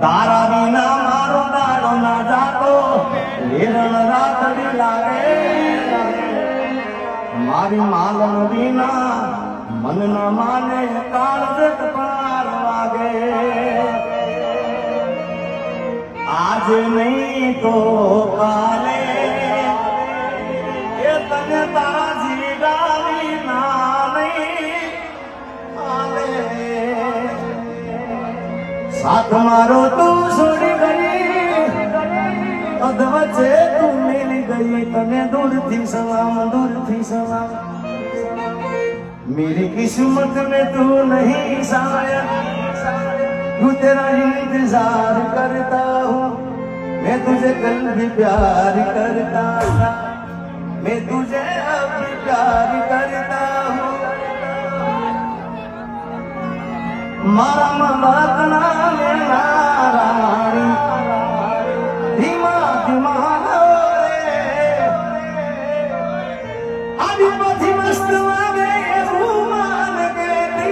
તારા વિના મારો દાડો ના જાતો હિરણ રાતડી લાગે મારી માલન વિના મન ન માને કાળજટ પાર વાગે આજે નહીં તો કાલે એ તને તારા જીગા વિના નહીં આલે સાથ મારો તું છોડી ગઈ અધ વચ્ચે તું મિલી ગઈ તને દૂરથી સલામ मेरी किस्मत में तू नहीं शायद तू तेरा इंतजार करता हूँ मैं तुझे कल भी प्यार करता था मैं तुझे अब भी प्यार करता हूँ मारा मना में नारायणी धीमा धीमा आदि पथी मस्त वागे रूमान गेती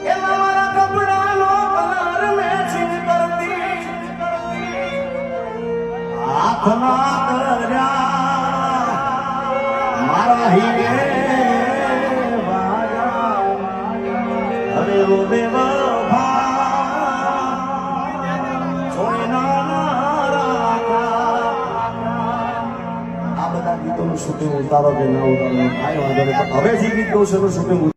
ये हमारा कपड़ा लो कलर मैचिंग करती हाथ ना कर्या मारा ही गे હવે રો બેવફા છોડીના રાખા આ બધા ગીતોનું શૂટિંગ ઉતારો કે ના ઉતારો કાંઈ વાંધો નહીં હવે જે ગીત ગયું છે એનું શૂટિંગ